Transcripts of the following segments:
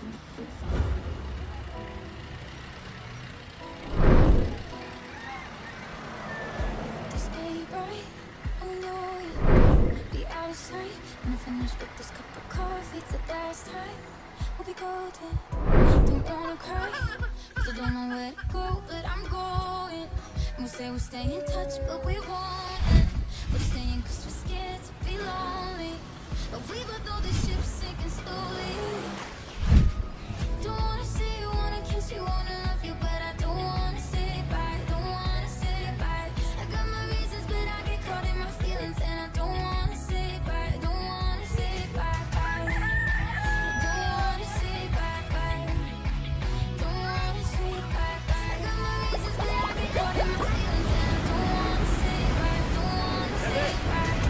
This ain't right, oh no, be out of sight. When I finish with this cup of coffee, it's the last time we'll be golden. Don't wanna cry, cause I don't know where to go, but I'm going. And we say we'll stay in touch, but we won't. We're staying cause we're scared to be lonely. But we both know this ship's sinking slowly. Don't wanna see you, wanna kiss you, wanna love you, but I don't wanna say bye, don't wanna say bye. I got my reasons, but I get caught in my feelings, and I don't wanna say bye, don't wanna say bye bye. I don't wanna say bye bye, don't wanna say bye bye. I got my reasons, but I get caught in my feelings, and I don't wanna say bye, don't wanna say bye bye.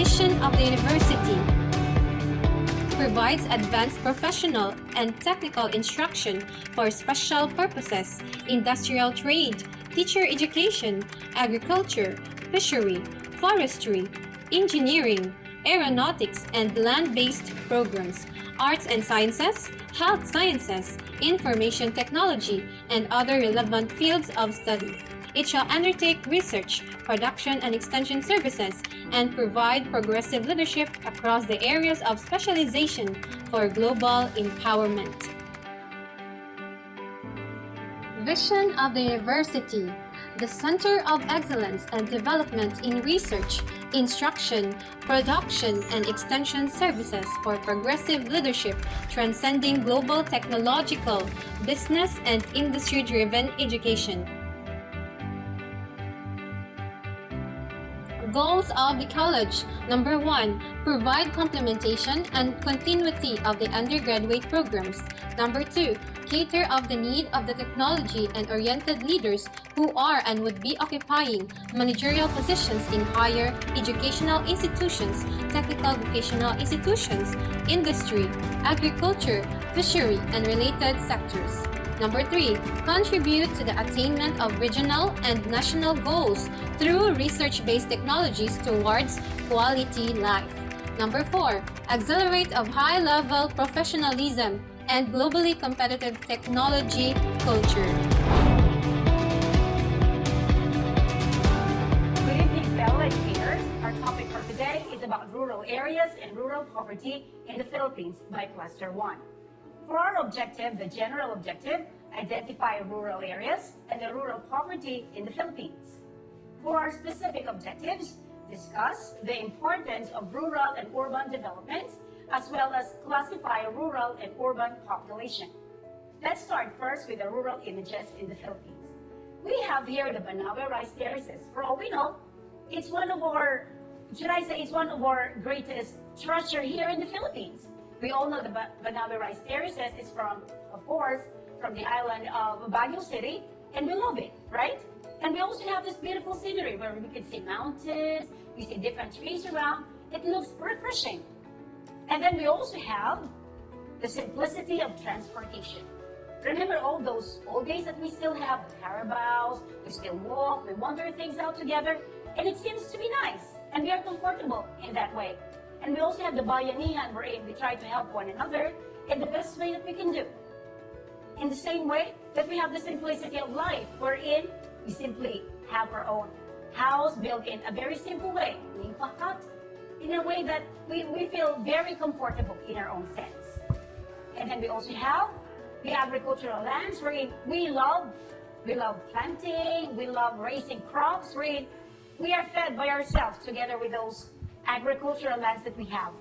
Mission of the university provides advanced professional and technical instruction for special purposes, industrial trade, teacher education, agriculture, fishery, forestry, engineering, aeronautics and land-based programs, arts and sciences, health sciences, information technology, and other relevant fields of study. It shall undertake research, production and extension services, and provide progressive leadership across the areas of specialization for global empowerment. Vision of the university: the center of excellence and development in research, instruction, production, and extension services for progressive leadership transcending global technological, business, and industry-driven education. Goals of the college: Number 1. Provide complementation and continuity of the undergraduate programs. Number 2. Cater of the need of the technology and oriented leaders who are and would be occupying managerial positions in higher educational institutions, technical vocational institutions, industry, agriculture, fishery, and related sectors. Number 3. Contribute to the attainment of regional and national goals through research-based technologies towards quality life. Number 4. Accelerate of high-level professionalism and globally competitive technology culture. Good evening, fellow educators. Our topic for today is about rural areas and rural poverty in the Philippines by Cluster 1. For our objective, the general objective, identify rural areas and the rural poverty in the Philippines. For our specific objectives, discuss the importance of rural and urban development, as well as classify rural and urban population. Let's start first with the rural images in the Philippines. We have here the Banawe rice terraces. For all we know, it's one of our, it's one of our greatest treasure here in the Philippines. We all know the Banawe rice terraces is from, of course, from the island of Baguio City, and we love it, right? And we also have this beautiful scenery where we can see mountains, we see different trees around. It looks refreshing. And then we also have the simplicity of transportation. Remember all those old days that we still have the carabaos, we still walk, we wander things out together, and it seems to be nice, and we are comfortable in that way. And we also have the bayanihan wherein we try to help one another in the best way that we can do. In the same way that we have the simplicity of life wherein we simply have our own house built in a very simple way, in a way that we feel very comfortable in our own sense. And then we also have the agricultural lands wherein we love planting, we love raising crops, wherein we are fed by ourselves together with those agricultural lands that we have.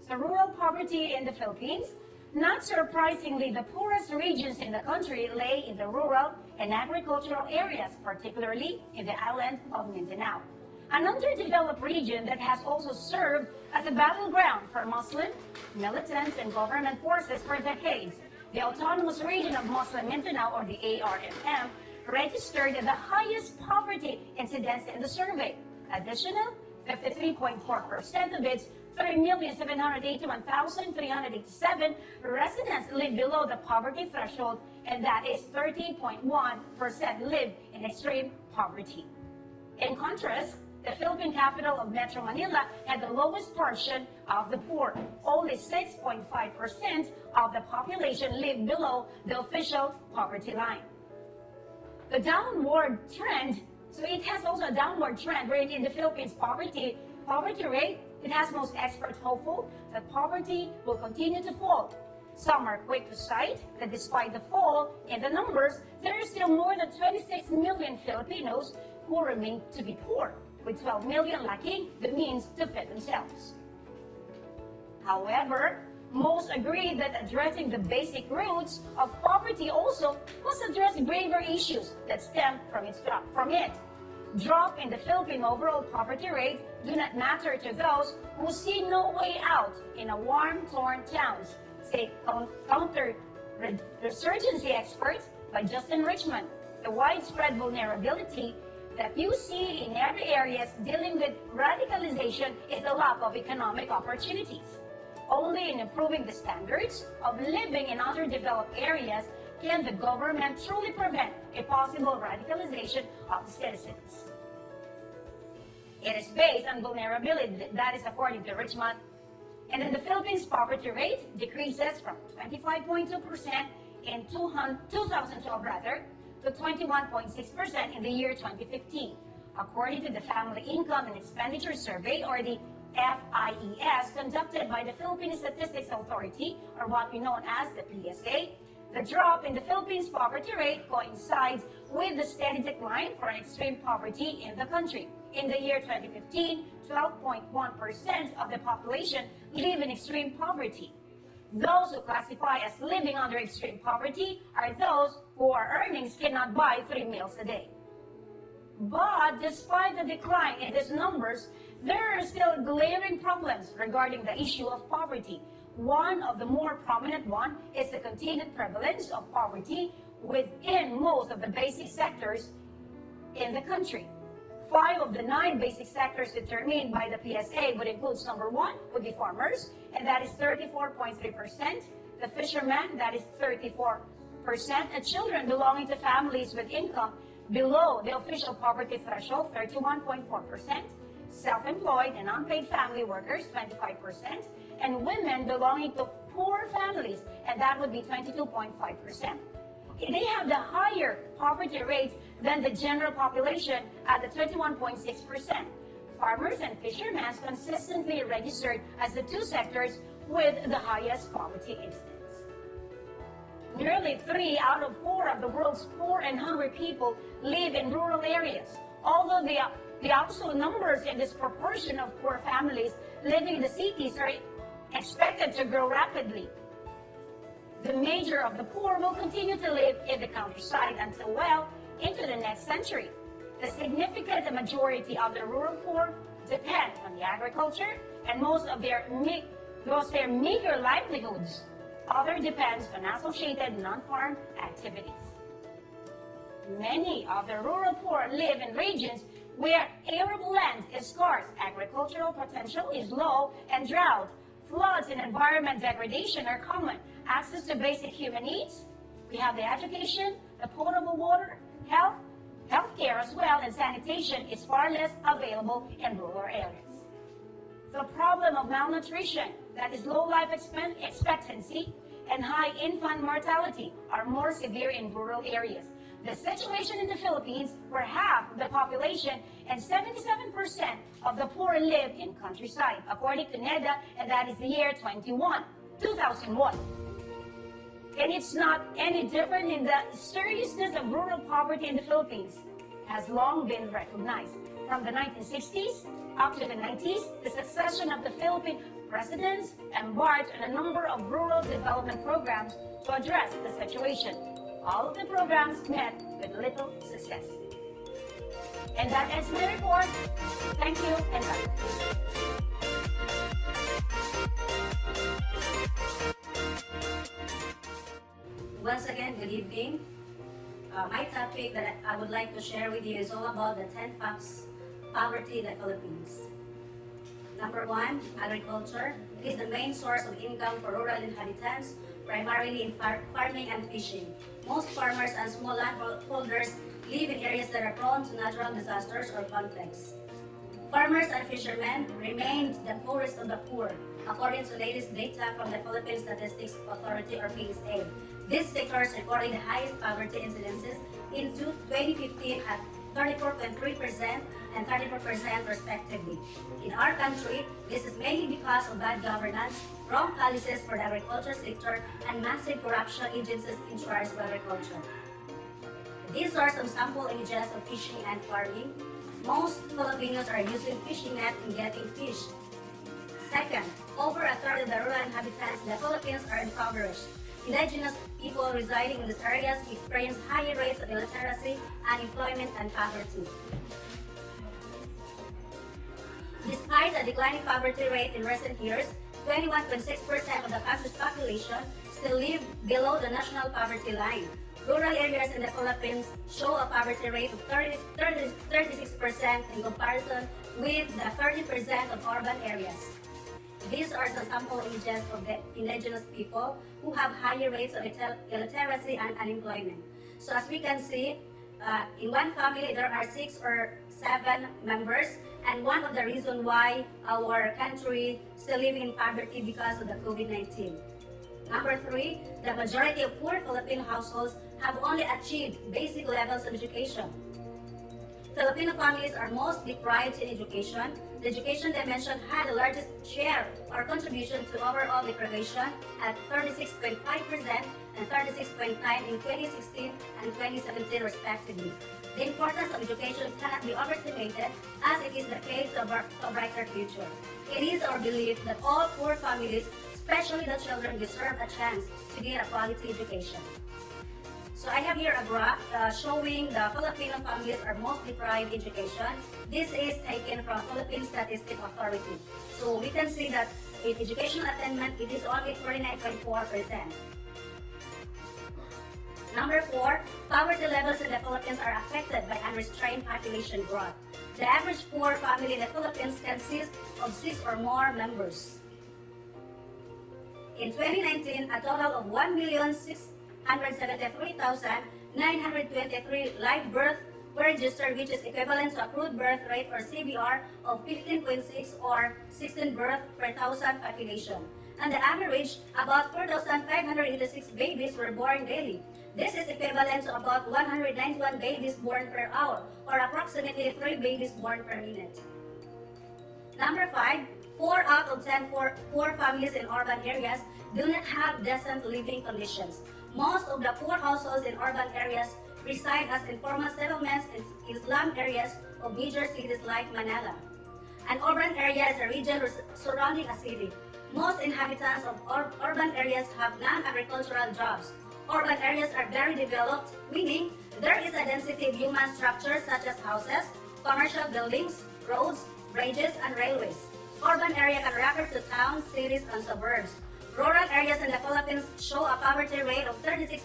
So rural poverty in the Philippines, not surprisingly, the poorest regions in the country lay in the rural and agricultural areas, particularly in the island of Mindanao. An underdeveloped region that has also served as a battleground for Muslim, militants, and government forces for decades. The Autonomous Region of Muslim Mindanao, or the ARMM, registered the highest poverty incidence in the survey. Additional 53.4% of its 3,781,387 residents live below the poverty threshold, and that is 30.1% live in extreme poverty. In contrast, the Philippine capital of Metro Manila had the lowest portion of the poor. Only 6.5% of the population lived below the official poverty line. The downward trend, so it has also a downward trend wherein in the Philippines poverty rate, it has most experts hopeful that poverty will continue to fall. Some are quick to cite that despite the fall in the numbers, there are still more than 26 million Filipinos who remain to be poor, with 12 million lacking the means to feed themselves. However, most agree that addressing the basic roots of poverty also must address graver issues that stem from it. Drop in the Philippine overall poverty rate do not matter to those who see no way out in a war-torn towns, say counter-resurgency experts by Justin Richmond. The widespread vulnerability that you see in every areas dealing with radicalization is the lack of economic opportunities. Only in improving the standards of living in underdeveloped areas can the government truly prevent a possible radicalization of the citizens. It is based on vulnerability, that is according to Richmond. And then the Philippines poverty rate decreases from 25.2% in 2012 to 21.6% in the year 2015. According to the Family Income and Expenditure Survey, or the FIES, conducted by the Philippine Statistics Authority, or what we know as the PSA, the drop in the Philippines poverty rate coincides with the steady decline for extreme poverty in the country. In the year 2015, 12.1% of the population live in extreme poverty. Those who classify as living under extreme poverty are those whose earnings cannot buy 3 meals a day. But despite the decline in these numbers, there are still glaring problems regarding the issue of poverty. One of the more prominent one is the continued prevalence of poverty within most of the basic sectors in the country. 5 of the 9 basic sectors determined by the PSA would include number 1 would be farmers, and that is 34.3%, the fishermen, that is 34%, and children belonging to families with income below the official poverty threshold, 31.4%, self-employed and unpaid family workers, 25%, and women belonging to poor families, and that would be 22.5%. They have the higher poverty rate than the general population at the 21.6%. Farmers and fishermen consistently registered as the 2 sectors with the highest poverty incidence. Nearly 3 out of 4 of the world's poor and hungry people live in rural areas. Although the absolute numbers in this proportion of poor families living in the cities are expected to grow rapidly, the major of the poor will continue to live in the countryside until well into the next century. The significant majority of the rural poor depend on the agriculture and most of their meager livelihoods. Other depends on associated non-farm activities. Many of the rural poor live in regions where arable land is scarce, agricultural potential is low, and drought, floods, and environment degradation are common. Access to basic human needs, we have the education, the potable water, healthcare as well, and sanitation is far less available in rural areas. The problem of malnutrition, that is low life expectancy, and high infant mortality are more severe in rural areas. The situation in the Philippines, where half the population and 77% of the poor live in countryside, according to NEDA, and that is the year 2001. And it's not any different in the seriousness of rural poverty in the Philippines has long been recognized. From the 1960s up to the 90s, the succession of the Philippine presidents embarked on a number of rural development programs to address the situation. All of the programs met with little success. And that ends my report. Thank you and bye. Once again, good evening. My topic that I would like to share with you is all about the 10 facts poverty in the Philippines. Number 1, agriculture. It is the main source of income for rural inhabitants, primarily in farming and fishing. Most farmers and small landholders live in areas that are prone to natural disasters or conflicts. Farmers and fishermen remained the poorest of the poor, according to latest data from the Philippine Statistics Authority or PSA. These sectors recorded the highest poverty incidences in 2015 at 34.3% and 34% respectively. In our country, this is mainly because of bad governance, wrong policies for the agriculture sector, and massive corruption agencies in charge of agriculture. These are some sample images of fishing and farming. Most Filipinos are using fishing net in getting fish. Second, over a third of the rural inhabitants in the Philippines are impoverished. Indigenous people residing in these areas experience higher rates of illiteracy, unemployment, and poverty. Despite a declining poverty rate in recent years, 21.6% of the country's population still live below the national poverty line. Rural areas in the Philippines show a poverty rate of 36% in comparison with the 30% of urban areas. These are some sample images of the indigenous people who have higher rates of illiteracy and unemployment. So as we can see, in one family there are 6 or 7 members, and one of the reasons why our country still living in poverty because of the COVID-19. Number 3, the majority of poor Filipino households have only achieved basic levels of education. Filipino families are most deprived in education. The education dimension had the largest share or contribution to overall deprivation at 36.5% and 36.9% in 2016 and 2017 respectively. The importance of education cannot be overestimated as it is the key to a brighter future. It is our belief that all poor families, especially the children, deserve a chance to get a quality education. So I have here a graph showing the Filipino families are most deprived education. This is taken from Philippine Statistics Authority. So we can see that in educational attainment, it is only 49.4%. Number 4, poverty levels in the Philippines are affected by unrestrained population growth. The average poor family in the Philippines consists of 6 or more members. In 2019, a total of 1,673,923 live births were registered, which is equivalent to accrued birth rate or CBR of 15.6 or 16 births per thousand population. On the average, about 4,586 babies were born daily. This is equivalent to about 191 babies born per hour, or approximately 3 babies born per minute. Number 5, 4 out of 10 poor families in urban areas do not have decent living conditions. Most of the poor households in urban areas reside as informal settlements in slum areas of major cities like Manila. An urban area is a region surrounding a city. Most inhabitants of urban areas have non-agricultural jobs. Urban areas are very developed, meaning there is a density of human structures such as houses, commercial buildings, roads, bridges, and railways. Urban area can refer to towns, cities, and suburbs. Rural areas in the Philippines show a poverty rate of 36%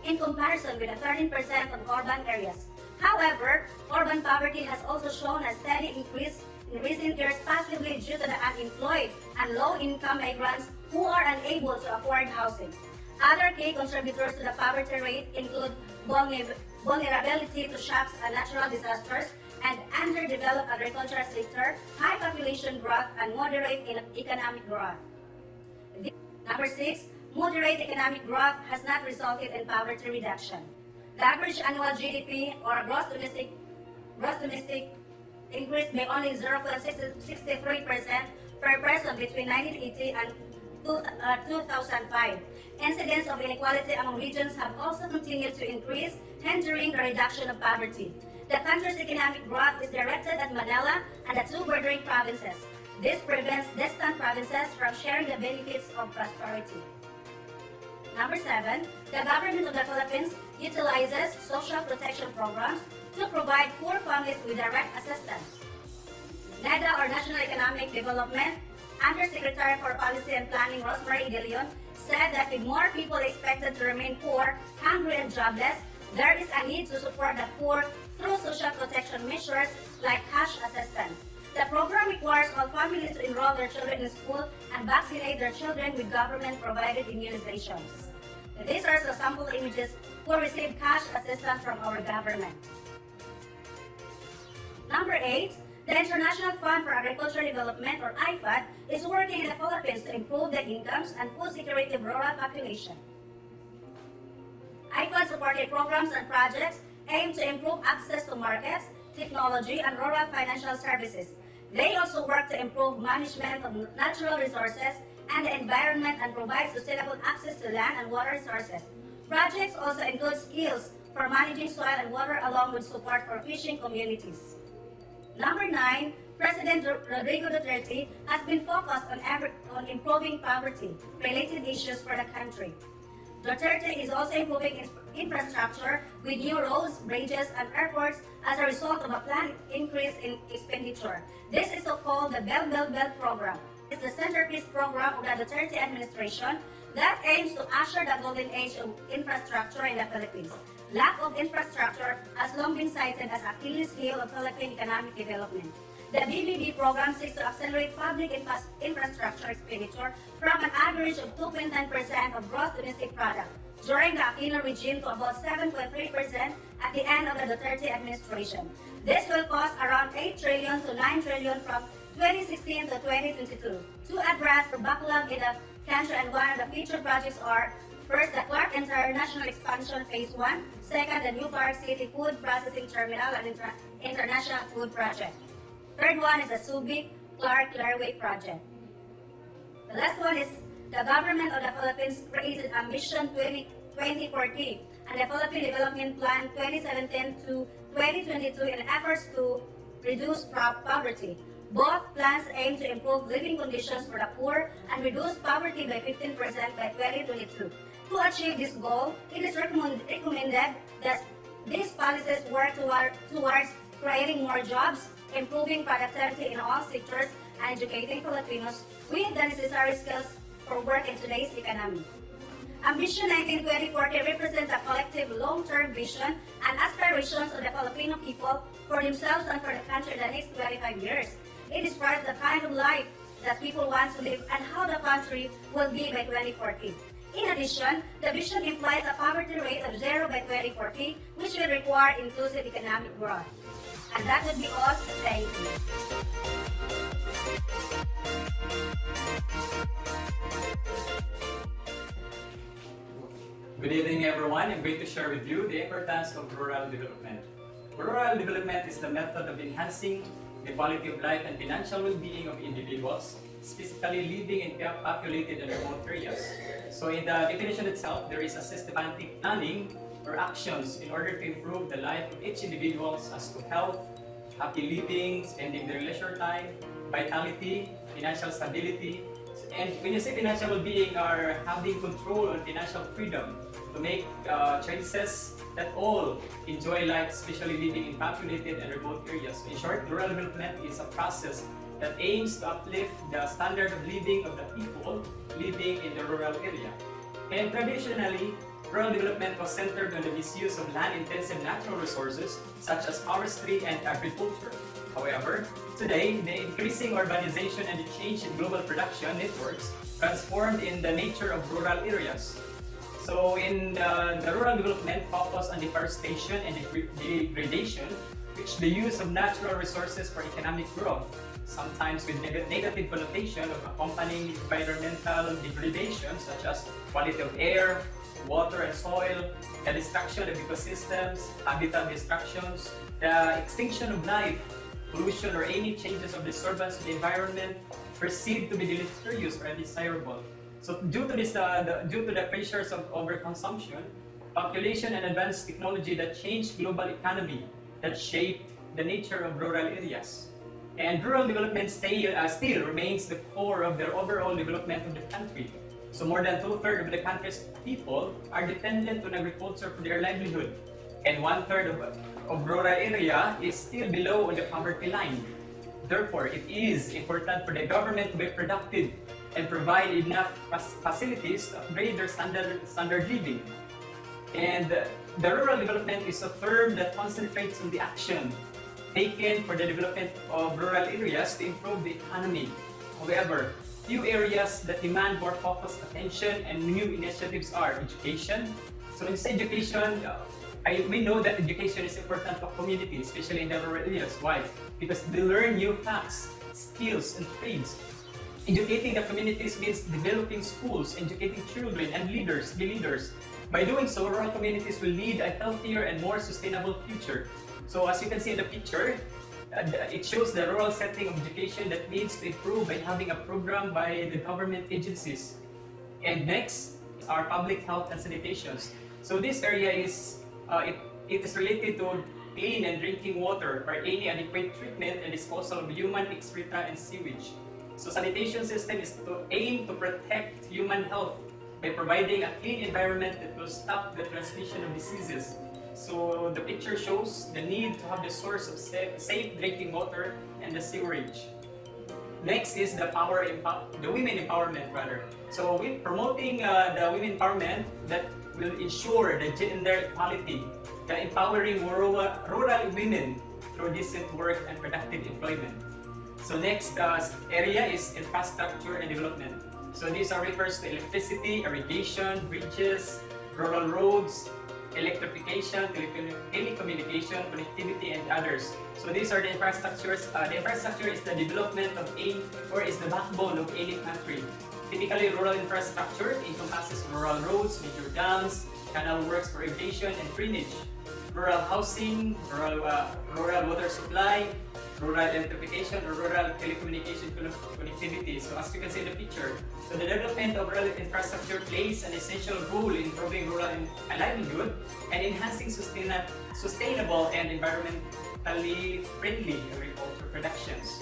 in comparison with the 13% of urban areas. However, urban poverty has also shown a steady increase in recent years, possibly due to the unemployed and low-income migrants who are unable to afford housing. Other key contributors to the poverty rate include vulnerability to shocks and natural disasters, and underdeveloped agricultural sector, high population growth, and moderate economic growth. Number 6, moderate economic growth has not resulted in poverty reduction. The average annual GDP or gross domestic increased by only 0.63% per person between 1980 and 2005. Incidence of inequality among regions have also continued to increase, hindering the reduction of poverty. The country's economic growth is directed at Manila and the 2 bordering provinces. This prevents distant provinces from sharing the benefits of prosperity. Number 7, the government of the Philippines utilizes social protection programs to provide poor families with direct assistance. NEDA, or National Economic Development, Undersecretary for Policy and Planning Rosemary De Leon, said that with more people expected to remain poor, hungry, and jobless, there is a need to support the poor through social protection measures like cash assistance. The program requires all families to enroll their children in school and vaccinate their children with government-provided immunizations. These are some sample images who receive cash assistance from our government. Number 8, The International Fund for Agricultural Development, or IFAD, is working in the Philippines to improve the incomes and food security of rural population. IFAD supported programs and projects aimed to improve access to markets, technology, and rural financial services. They also work to improve management of natural resources and the environment and provide sustainable access to land and water resources. Projects also include skills for managing soil and water along with support for fishing communities. Number 9, President Rodrigo Duterte has been focused on improving poverty-related issues for the country. Duterte is also improving infrastructure with new roads, bridges, and airports as a result of a planned increase in expenditure. This is so-called the Belt program. It's the centerpiece program of the Duterte administration that aims to usher the golden age of infrastructure in the Philippines. Lack of infrastructure has long been cited as Achilles heel of Philippine economic development. The BBB program seeks to accelerate public infrastructure expenditure from an average of 2.9% of gross domestic product during the Aquino regime to about 7.3% at the end of the Duterte administration. This will cost around 8 trillion to 9 trillion from 2016 to 2022 to address the backlog in the country, and one of the future projects are: first, the Clark International Expansion Phase 1, second, the New Clark City Food Processing Terminal and International Food Project. Third one is the Subic Clark Clearway Project. The last one is the government of the Philippines created Ambition 2040 and the Philippine Development Plan 2017 to 2022 in efforts to reduce poverty. Both plans aim to improve living conditions for the poor and reduce poverty by 15% by 2022. To achieve this goal, it is recommended that these policies work towards creating more jobs, improving productivity in all sectors, and educating Filipinos with the necessary skills for work in today's economy. Ambition 2040 represents a collective long-term vision and aspirations of the Filipino people for themselves and for the country in the next 25 years. It describes the kind of life that people want to live and how the country will be by 2040. In addition, the vision implies a poverty rate of 0 by 2040, which will require inclusive economic growth. And that would be all. Thank you. Good evening, everyone. I'm going to share with you the importance of rural development. Rural development is the method of enhancing the quality of life and financial well-being of individuals, specifically living in populated and remote areas. So in the definition itself, there is a systematic planning or actions in order to improve the life of each individual as to health, happy living, spending their leisure time, vitality, financial stability. And when you say financial well-being, are having control on financial freedom to make choices that all enjoy life, especially living in populated and remote areas. In short, rural development is a process that aims to uplift the standard of living of the people living in the rural area. And traditionally, rural development was centered on the misuse of land-intensive natural resources such as forestry and agriculture. However, today, the increasing urbanization and the change in global production networks transformed in the nature of rural areas. So in the rural development focus on deforestation and degradation, which the use of natural resources for economic growth, sometimes with negative connotation of accompanying environmental degradation such as quality of air, water and soil, the destruction of ecosystems, habitat destructions, the extinction of life, pollution or any changes of disturbance to the environment perceived to be deleterious or undesirable. So due to the pressures of overconsumption, population and advanced technology that changed global economy, that shaped the nature of rural areas. And rural development still remains the core of the overall development of the country. So more than 2/3 of the country's people are dependent on agriculture for their livelihood. And 1/3 of rural area is still below on the poverty line. Therefore, it is important for the government to be productive and provide enough facilities to upgrade their standard living. And the rural development is a term that concentrates on the action taken for the development of rural areas to improve the economy. However, few areas that demand more focused attention and new initiatives are education. So in this education, we know that education is important for communities, especially in the rural areas. Why? Because they learn new facts, skills, and trades. Educating the communities means developing schools, educating children, and leaders, be leaders. By doing so, rural communities will lead a healthier and more sustainable future. So as you can see in the picture, it shows the rural setting of education that needs to improve by having a program by the government agencies. And next are public health and sanitations. So this area is it is related to clean and drinking water or any adequate treatment and disposal of human excreta and sewage. So sanitation system is to aim to protect human health by providing a clean environment that will stop the transmission of diseases. So the picture shows the need to have the source of safe drinking water and the sewerage. Next is the women empowerment rather. So we're promoting the women empowerment that will ensure the gender equality, the empowering rural women through decent work and productive employment. So next area is infrastructure and development. So these are refers to electricity, irrigation, bridges, rural roads, electrification, telecommunication, connectivity, and others. So these are the infrastructures. The infrastructure is the development of is the backbone of any country. Typically, rural infrastructure encompasses rural roads, major dams, canal works for irrigation and drainage, rural housing, rural water supply, rural electrification, or rural telecommunication connectivity. So as you can see in the picture, so the development of rural infrastructure plays an essential role in improving rural livelihood and enhancing sustainable and environmentally friendly agriculture productions.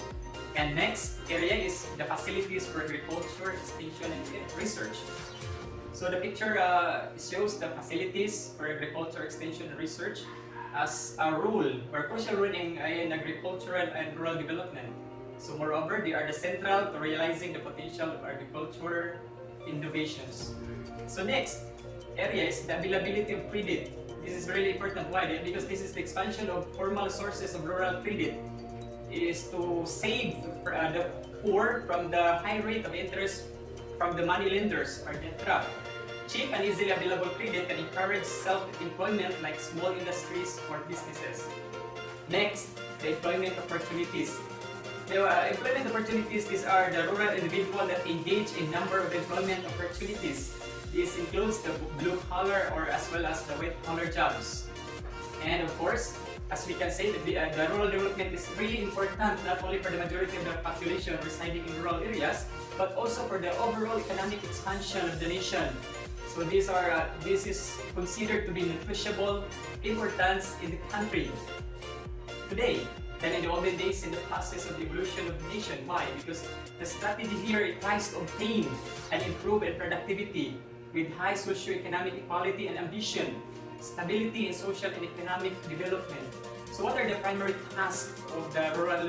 And next area is the facilities for agriculture, extension, and research. So the picture shows the facilities for agriculture, extension, and research as a role or crucial role in agricultural and rural development. So moreover, they are the central to realizing the potential of agriculture innovations. So next area is the availability of credit. This is really important. Why? Because this is the expansion of formal sources of rural credit. It is to save the poor from the high rate of interest from the money lenders or debt trap. Cheap and easily available credit can encourage self-employment like small industries or businesses. Next, the employment opportunities. The employment opportunities, these are the rural individuals that engage in number of employment opportunities. This includes the blue collar or as well as the white collar jobs. And of course, as we can say, the rural development is really important not only for the majority of the population residing in rural areas, but also for the overall economic expansion of the nation. So this is considered to be negotiable importance in the country today than in the olden days in the process of the evolution of the nation. Why? Because the strategy here it tries to obtain and improve in productivity with high socio-economic equality and ambition, stability in social and economic development. So what are the primary tasks of the rural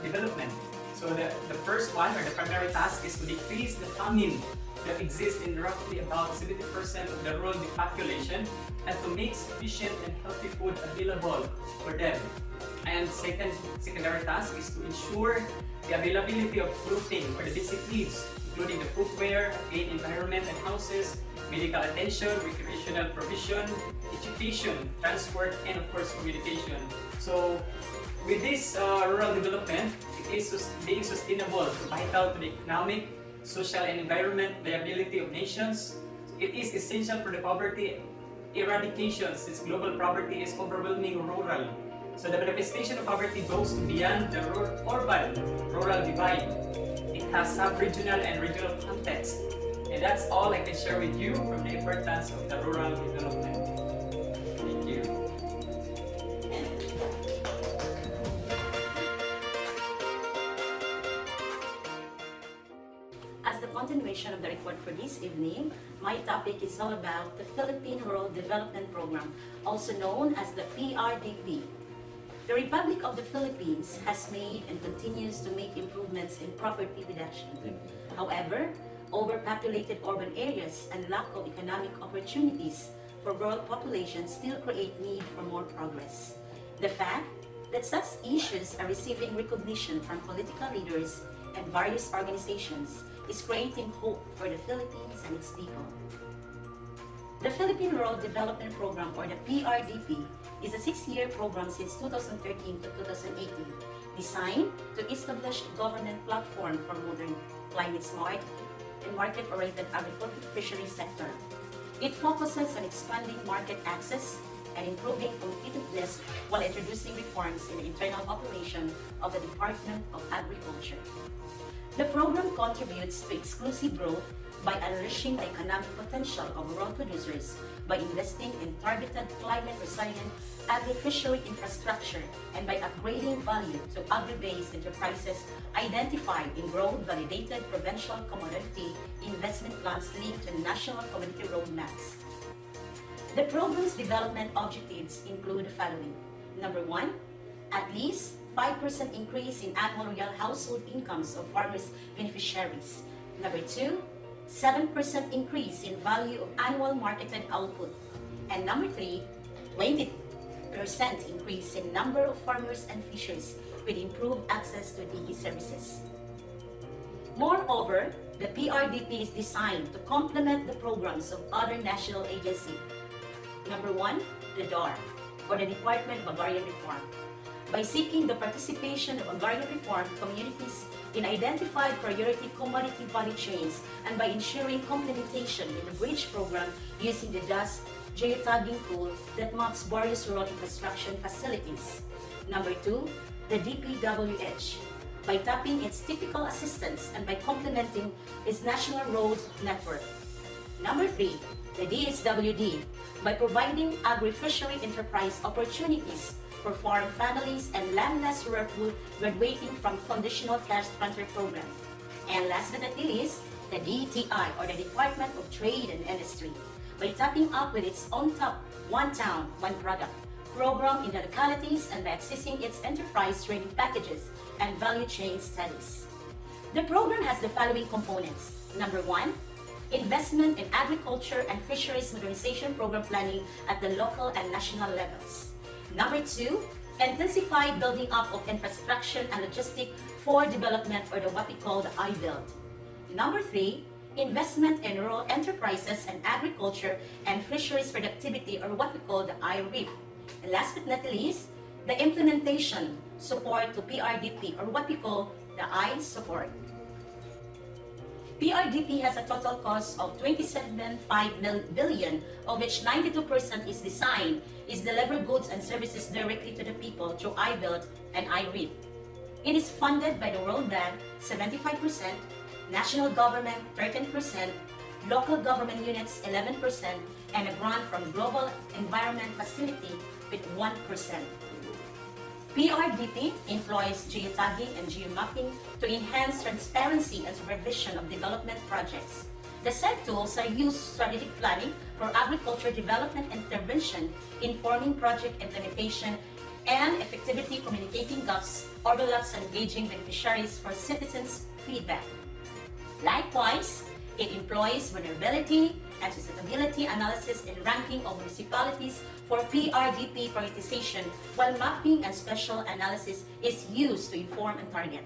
development? So the first one or the primary task is to decrease the famine that exists in roughly about 70% of the rural population and to make sufficient and healthy food available for them. And secondary task is to ensure the availability of clothing for the basic needs, including the footwear, clean environment and houses, medical attention, recreational provision, education, transport, and of course communication. So with this rural development, it is being sustainable, vital to the economic, social and environment viability of nations. It is essential for the poverty eradication since global poverty is overwhelming rural. So the manifestation of poverty goes beyond the urban-rural divide. It has sub-regional and regional context. And that's all I can share with you from the importance of the rural development. Thank you. As the continuation of the report for this evening, my topic is all about the Philippine Rural Development Program, also known as the PRDP. The Republic of the Philippines has made and continues to make improvements in poverty reduction. However, overpopulated urban areas and lack of economic opportunities for rural populations still create need for more progress. The fact that such issues are receiving recognition from political leaders and various organizations is creating hope for the Philippines and its people. The Philippine Rural Development Program, or the PRDP, is a 6-year program since 2013 to 2018, designed to establish a government platform for modern, climate-smart, and market-oriented agricultural fisheries sector. It focuses on expanding market access and improving competitiveness while introducing reforms in the internal operation of the Department of Agriculture. The program contributes to exclusive growth by unleashing the economic potential of rural producers by investing in targeted climate-resilient agri-fishery infrastructure and by upgrading value to agri-based enterprises identified in road-validated provincial commodity investment plans linked to national community roadmaps. The program's development objectives include the following. Number 1, at least 5% increase in annual real household incomes of farmers beneficiaries. Number 2, 7% increase in value of annual marketed output. And number 3, 20% increase in number of farmers and fishers with improved access to DE services. Moreover, the PRDP is designed to complement the programs of other national agencies. Number 1, the DAR, or the Department of Agrarian Reform. By seeking the participation of agrarian reform communities in identified priority commodity value chains and by ensuring complementation in the bridge program using the DAS geotagging tool that maps various rural infrastructure facilities. Number 2, the DPWH, by tapping its typical assistance and by complementing its national road network. Number 3, the DSWD, by providing agri-fishery enterprise opportunities for farm families and landless rural poor graduating from conditional cash transfer program. And last but not least, the DTI, or the Department of Trade and Industry, by tapping up with its own top One Town, One Product program in the localities and by accessing its enterprise training packages and value chain studies. The program has the following components. Number 1, investment in agriculture and fisheries modernization program planning at the local and national levels. Number 2, intensify building up of infrastructure and logistics for development, or what we call the I-Build. Number 3, investment in rural enterprises and agriculture and fisheries productivity, or what we call the I-REAP. And last but not least, the implementation support to PRDP, or what we call the I-Support. PRDP has a total cost of 27.5 billion, of which 92% is designed is deliver goods and services directly to the people through I-Build and I-REAP. It is funded by the World Bank 75%, national government 13%, local government units 11%, and a grant from Global Environment Facility with 1%. PRDP employs geotagging and geomapping to enhance transparency and supervision of development projects. The said tools are used strategic planning for agriculture development intervention, informing project implementation, and effectively communicating gaps, overlaps, and engaging beneficiaries for citizens' feedback. Likewise, it employs vulnerability and susceptibility analysis and ranking of municipalities for PRDP prioritization, while mapping and special analysis is used to inform and target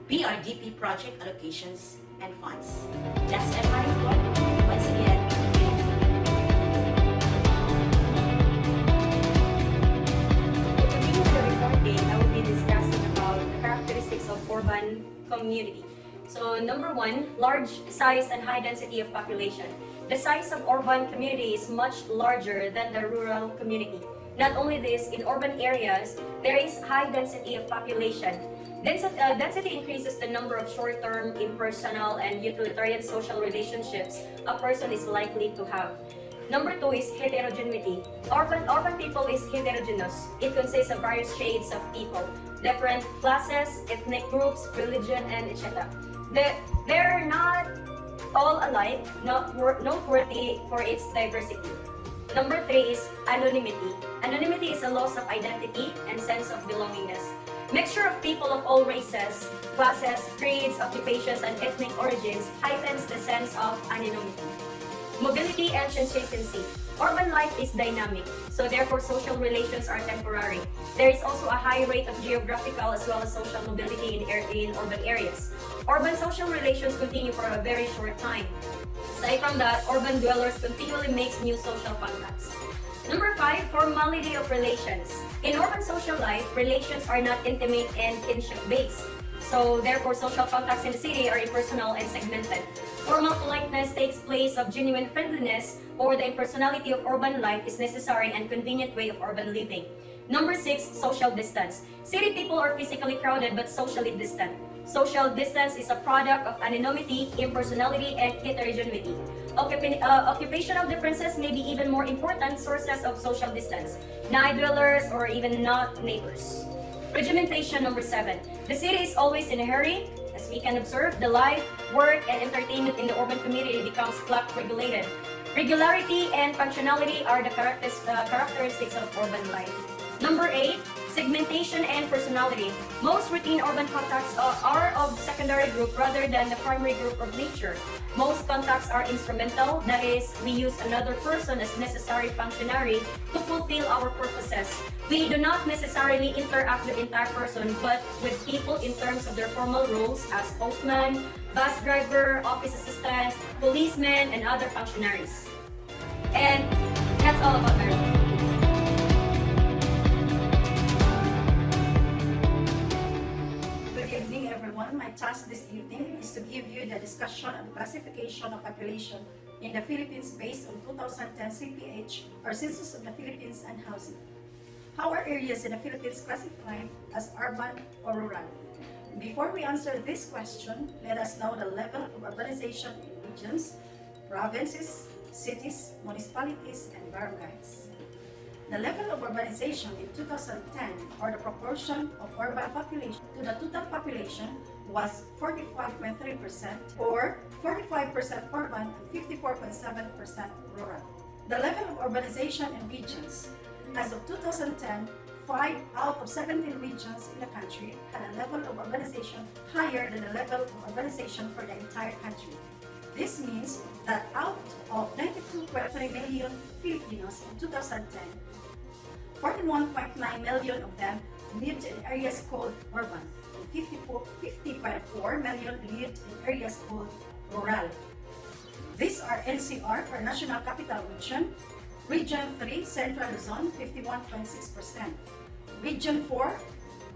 PRDP project allocations and funds. That's my report. Once again, To continue the reporting, I will be discussing about the characteristics of urban community. So number 1, large size and high density of population. The size of urban community is much larger than the rural community. Not only this, in urban areas, there is high density of population. Density increases the number of short-term, impersonal, and utilitarian social relationships a person is likely to have. Number 2 is heterogeneity. Urban people is heterogeneous. It consists of various shades of people, different classes, ethnic groups, religion, and etc. They're not all alike, not noteworthy for its diversity. Number 3 is anonymity. Anonymity is a loss of identity and sense of belongingness. Mixture of people of all races, classes, creeds, occupations, and ethnic origins heightens the sense of anonymity. Mobility and transiency. Urban life is dynamic, so therefore social relations are temporary. There is also a high rate of geographical as well as social mobility in urban areas. Urban social relations continue for a very short time. Aside from that, urban dwellers continually makes new social contacts. Number 5, formality of relations. In urban social life, relations are not intimate and kinship-based. So therefore, social contacts in the city are impersonal and segmented. Formal politeness takes place of genuine friendliness, or the impersonality of urban life is necessary and convenient way of urban living. Number 6, social distance. City people are physically crowded but socially distant. Social distance is a product of anonymity, impersonality, and heterogeneity. Occupational differences may be even more important sources of social distance. Night dwellers or even not neighbors. Regimentation number 7. The city is always in a hurry. As we can observe, the life, work, and entertainment in the urban community becomes clock regulated. Regularity and functionality are the characteristics of urban life. Number 8, segmentation and personality. Most routine urban contacts are of secondary group rather than the primary group of nature. Most contacts are instrumental, that is, we use another person as necessary functionary to fulfill our purposes. We do not necessarily interact with the entire person, but with people in terms of their formal roles as postman, bus driver, office assistants, policemen, and other functionaries. And that's all about my role. Good evening, everyone. My task this evening is to give you the discussion on the classification of population in the Philippines based on 2010 CPH, or Census of the Philippines, and housing. How are areas in the Philippines classified as urban or rural? Before we answer this question, let us know the level of urbanization in regions, provinces, cities, municipalities, and barangays. The level of urbanization in 2010, or the proportion of urban population to the total population, was 45.3%, or 45% urban and 54.7% rural. The level of urbanization in regions. As of 2010, 5 out of 17 regions in the country had a level of urbanization higher than the level of urbanization for the entire country. This means that out of 92.3 million Filipinos in 2010, 41.9 million of them lived in areas called urban, and 50.4 million lived in areas called rural. These are NCR, or National Capital Region, Region 3, Central Luzon, 51.6%, Region 4,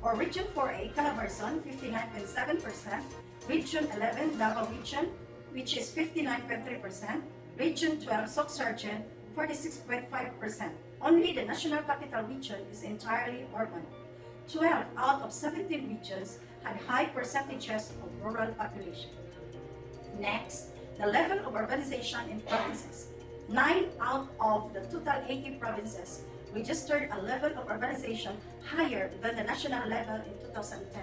or Region 4A, Calabarzon, 59.7%, Region 11, Davao Region, which is 59.3%, Region 12, Soc-Sargent, 46.5%. Only the National Capital Region is entirely urban. 12 out of 17 regions had high percentages of rural population. Next, the level of urbanization in provinces. 9 out of the total 80 provinces registered a level of urbanization higher than the national level in 2010.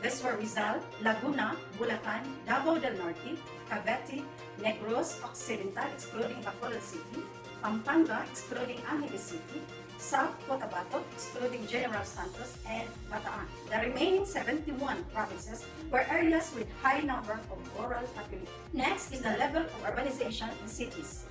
These were Rizal, Laguna, Bulacan, Davao del Norte, Cavite, Negros Occidental excluding Bacolod City, Pampanga excluding Angeles City, South Cotabato excluding General Santos, and Bataan. The remaining 71 provinces were areas with high number of rural population. Next is the level of urbanization in cities.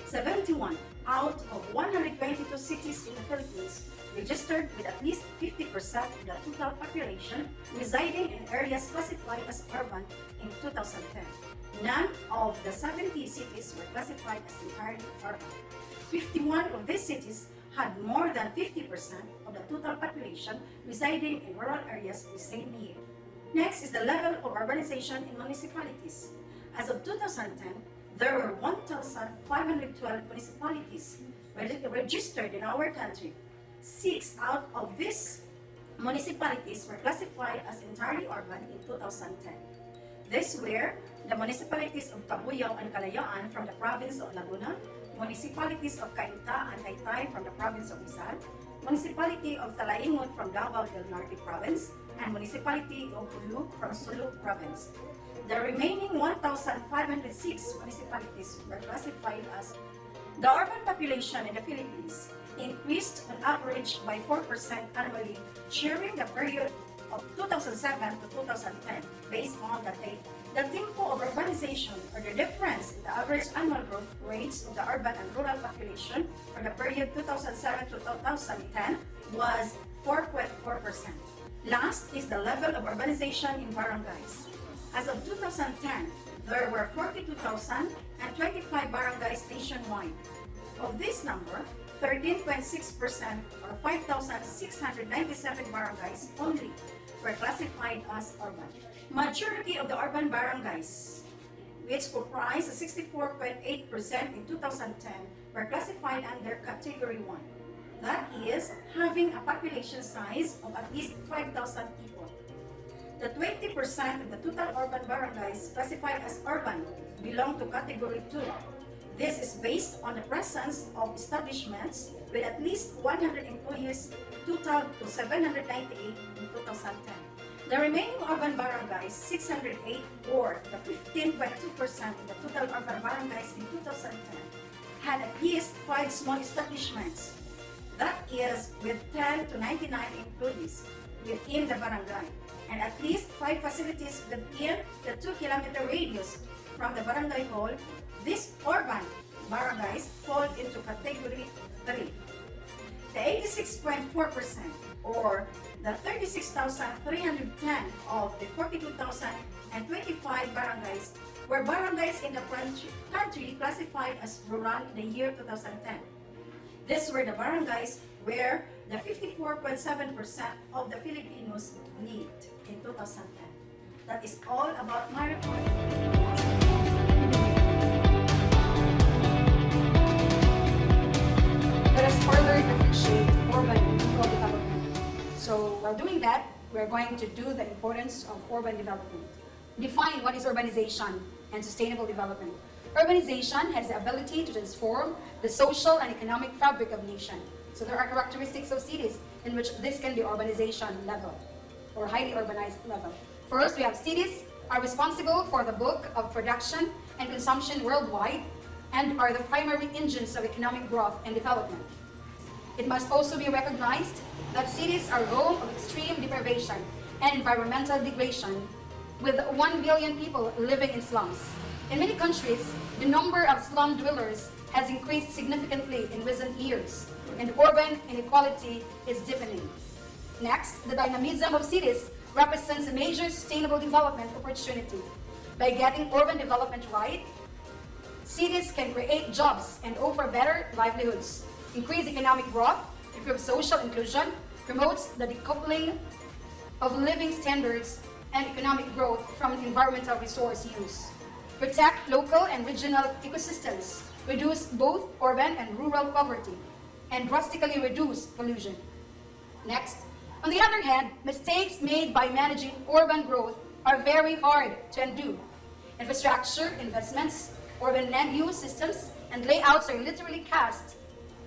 71 out of 122 cities in the Philippines registered with at least 50% of the total population residing in areas classified as urban in 2010. None of the 70 cities were classified as entirely urban. 51 of these cities had more than 50% of the total population residing in rural areas the same year. Next is the level of urbanization in municipalities. As of 2010, there were 1,512 municipalities registered in our country. 6 out of these municipalities were classified as entirely urban in 2010. These were the municipalities of Cabuyao and Kalayaan from the province of Laguna, municipalities of Cainta and Taytay from the province of Rizal, municipality of Talaingon from Davao del Norte province, and municipality of Ulug from Sulu province. The remaining 1,506 municipalities were classified as. The urban population in the Philippines increased on average by 4% annually during the period of 2007 to 2010 based on the data. The tempo of urbanization, or the difference in the average annual growth rates of the urban and rural population for the period 2007 to 2010 was 4.4%. Last is the level of urbanization in barangays. As of 2010, there were 42,025 barangays nationwide. Of this number, 13.6% or 5,697 barangays only were classified as urban. Majority of the urban barangays, which comprised 64.8% in 2010, were classified under Category 1. That is, having a population size of at least 5,000 people. The 20% of the total urban barangays classified as urban belong to Category 2. This is based on the presence of establishments with at least 100 employees, total to 798 in 2010. The remaining urban barangays, 608, or the 15.2% of the total urban barangays in 2010, had at least 5 small establishments. That is, with 10 to 99 employees within the barangay, and at least 5 facilities within the 2-kilometer radius from the barangay hall. These urban barangays fall into Category 3. The 86.4%, or the 36,310 of the 42,025 barangays were barangays in the country classified as rural in the year 2010. These were the barangays where the 54.7% of the Filipinos lived in 2010. That is all about my report. Let us further differentiate urban and rural development. So while doing that, we're going to do the importance of urban development. Define what is urbanization and sustainable development. Urbanization has the ability to transform the social and economic fabric of nation. So there are characteristics of cities in which this can be urbanization level or highly urbanized level. First, we have cities are responsible for the bulk of production and consumption worldwide and are the primary engines of economic growth and development. It must also be recognized that cities are home of extreme deprivation and environmental degradation, with 1 billion people living in slums. In many countries, the number of slum dwellers has increased significantly in recent years, and urban inequality is deepening. Next, the dynamism of cities represents a major sustainable development opportunity. By getting urban development right, cities can create jobs and offer better livelihoods, increase economic growth, improve social inclusion, promotes the decoupling of living standards and economic growth from environmental resource use, protect local and regional ecosystems, reduce both urban and rural poverty, and drastically reduce pollution. Next, on the other hand, mistakes made by managing urban growth are very hard to undo. Infrastructure investments, urban land use systems, and layouts are literally cast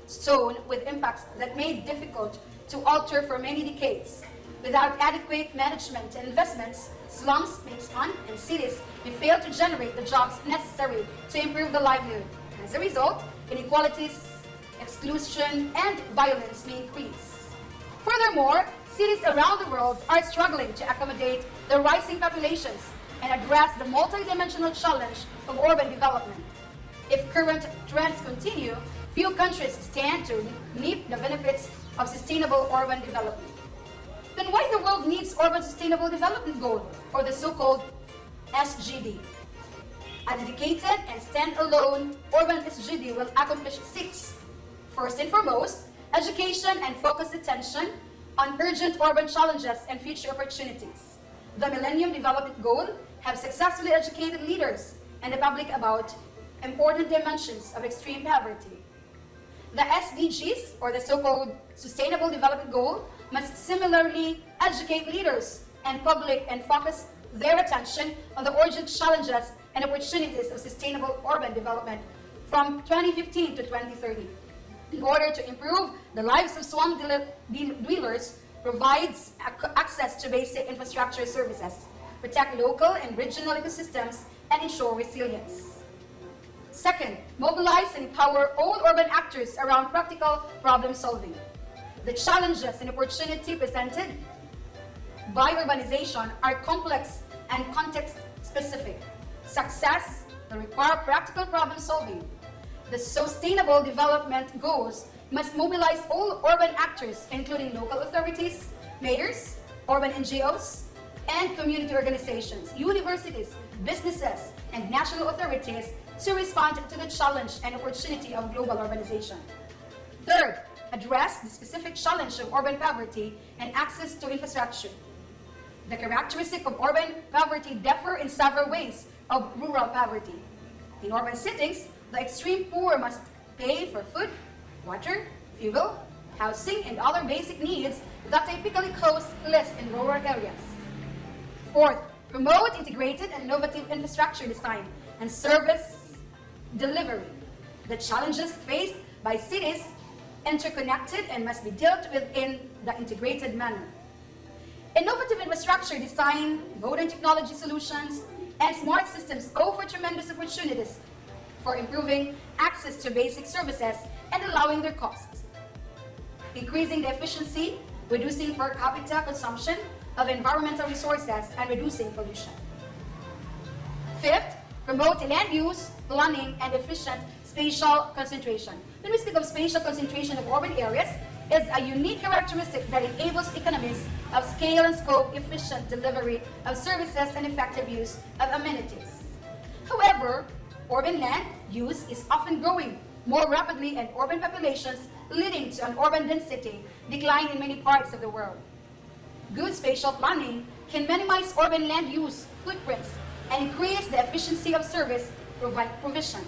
stone with impacts that made difficult to alter for many decades. Without adequate management and investments, slums may expand and cities may fail to generate the jobs necessary to improve the livelihood. As a result, inequalities, exclusion, and violence may increase. Furthermore, cities around the world are struggling to accommodate the rising populations and address the multidimensional challenge of urban development. If current trends continue, few countries stand to reap the benefits of sustainable urban development. Then why the world needs Urban Sustainable Development Goal, or the so-called SGD? A dedicated and stand-alone urban SGD will accomplish 6. First and foremost, education and focused attention on urgent urban challenges and future opportunities. The Millennium Development Goal have successfully educated leaders and the public about important dimensions of extreme poverty. The SDGs, or the so-called Sustainable Development Goal, must similarly educate leaders and public and focus their attention on the urgent challenges and opportunities of sustainable urban development from 2015 to 2030. In order to improve the lives of slum dwellers, provides access to basic infrastructure services, protect local and regional ecosystems, and ensure resilience. Second, mobilize and empower all urban actors around practical problem solving. The challenges and opportunity presented by urbanization are complex and context specific. Success will require practical problem solving. The sustainable development goals must mobilize all urban actors, including local authorities, mayors, urban NGOs, and community organizations, universities, businesses, and national authorities to respond to the challenge and opportunity of global urbanization. Third, address the specific challenge of urban poverty and access to infrastructure. The characteristics of urban poverty differ in several ways of rural poverty. In urban settings, the extreme poor must pay for food, water, fuel, housing, and other basic needs that typically cost less in rural areas. Fourth, promote integrated and innovative infrastructure design and service delivery. The challenges faced by cities interconnected and must be dealt with in the integrated manner. Innovative infrastructure design, modern technology solutions, and smart systems offer tremendous opportunities for improving access to basic services and allowing their costs, increasing the efficiency, reducing per capita consumption of environmental resources, and reducing pollution. Fifth, promote land use, planning, and efficient spatial concentration. When we speak of spatial concentration of urban areas, is a unique characteristic that enables economies of scale and scope, efficient delivery of services, and effective use of amenities. However, urban land use is often growing more rapidly and urban populations leading to an urban density decline in many parts of the world. Good spatial planning can minimize urban land use footprints and increase the efficiency of service provision.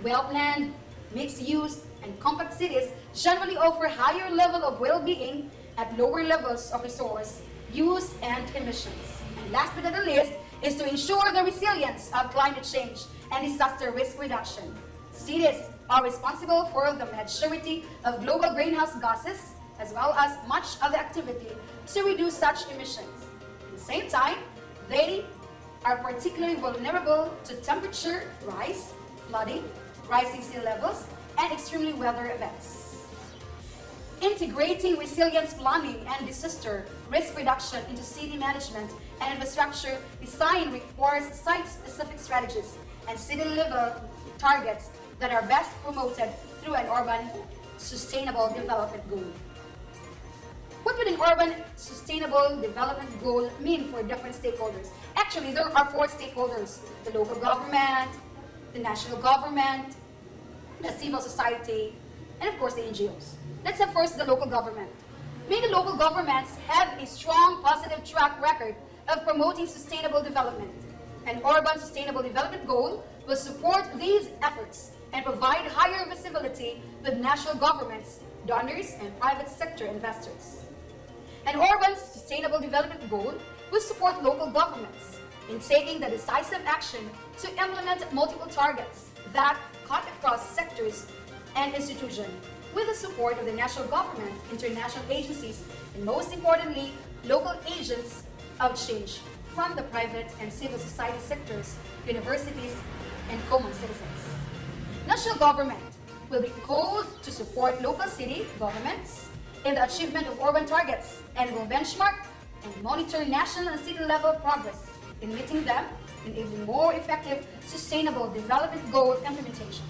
Well-planned, mixed-use, and compact cities generally offer higher level of well-being at lower levels of resource use and emissions. And last but not the least is to ensure the resilience of climate change and disaster risk reduction. Cities are responsible for the majority of global greenhouse gases as well as much of the activity to reduce such emissions. At the same time, they are particularly vulnerable to temperature rise, flooding, rising sea levels, and extreme weather events. Integrating resilience planning and disaster risk reduction into city management and infrastructure design requires site-specific strategies and city-level targets that are best promoted through an urban sustainable development goal. What would an urban sustainable development goal mean for different stakeholders? Actually, there are 4 stakeholders: the local government, the national government, the civil society, and of course the NGOs. Let's have first the local government. Many local governments have a strong positive track record of promoting sustainable development. An urban sustainable development goal will support these efforts and provide higher visibility with national governments, donors, and private sector investors. An urban sustainable development goal will support local governments in taking the decisive action to implement multiple targets that cut across sectors and institutions with the support of the national government, international agencies, and most importantly, local agents of change from the private and civil society sectors, universities, and common citizens. National government will be called to support local city governments in the achievement of urban targets and will benchmark and monitor national and city level progress in meeting them and even more effective sustainable development goal implementations.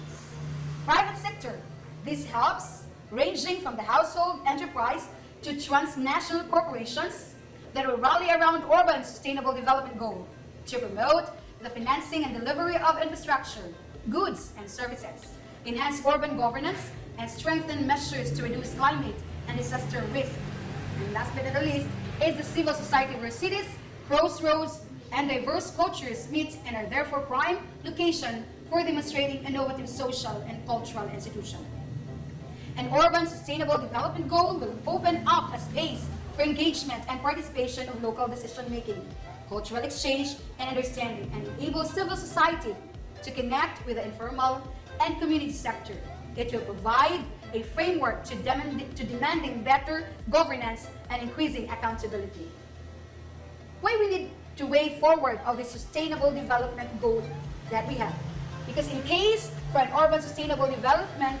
Private sector, this helps ranging from the household enterprise to transnational corporations that will rally around urban sustainable development goal to promote the financing and delivery of infrastructure, goods and services, enhance urban governance, and strengthen measures to reduce climate and disaster risk. And last but not the least is the civil society where cities, crossroads, and diverse cultures meet and are therefore prime location for demonstrating innovative social and cultural institutions. An urban sustainable development goal will open up a space for engagement and participation of local decision-making, cultural exchange and understanding, and enable civil society to connect with the informal and community sector. It will provide a framework to demanding better governance and increasing accountability. Why we need to way forward of the sustainable development goal that we have? Because in case for an urban sustainable development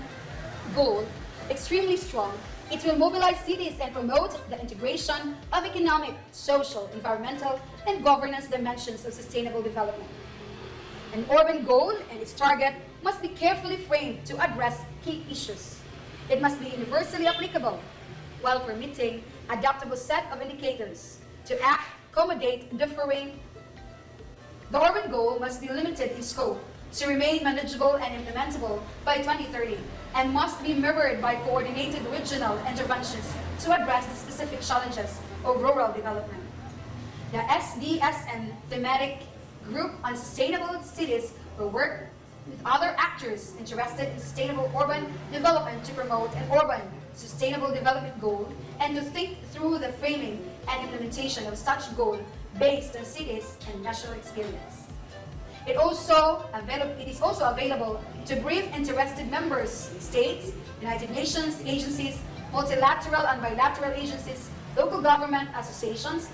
goal extremely strong, it will mobilize cities and promote the integration of economic, social, environmental, and governance dimensions of sustainable development. An urban goal and its target must be carefully framed to address key issues. It must be universally applicable while permitting adaptable set of indicators to act accommodate differing. The urban goal must be limited in scope to remain manageable and implementable by 2030 and must be mirrored by coordinated regional interventions to address the specific challenges of rural development. The SDSN thematic group on sustainable cities will work with other actors interested in sustainable urban development to promote an urban sustainable development goal and to think through the framing and implementation of such goal based on cities and national experience. It is also available to brief interested members, states, United Nations agencies, multilateral and bilateral agencies, local government associations,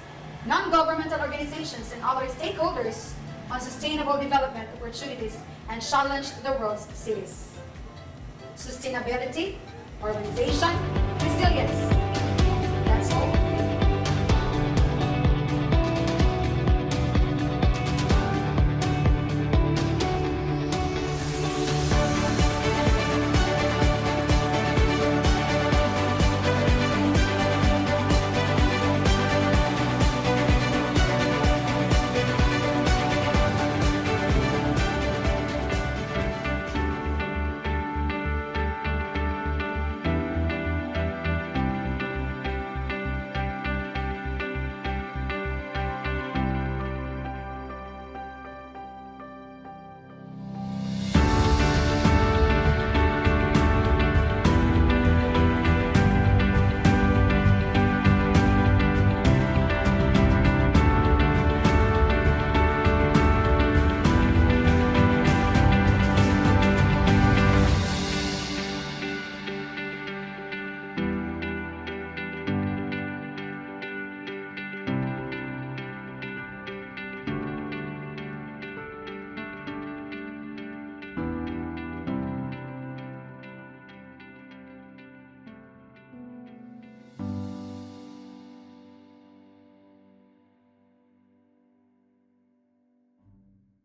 non-governmental organizations, and other stakeholders on sustainable development opportunities and challenge the world's cities. Sustainability, urbanization, resilience. That's all.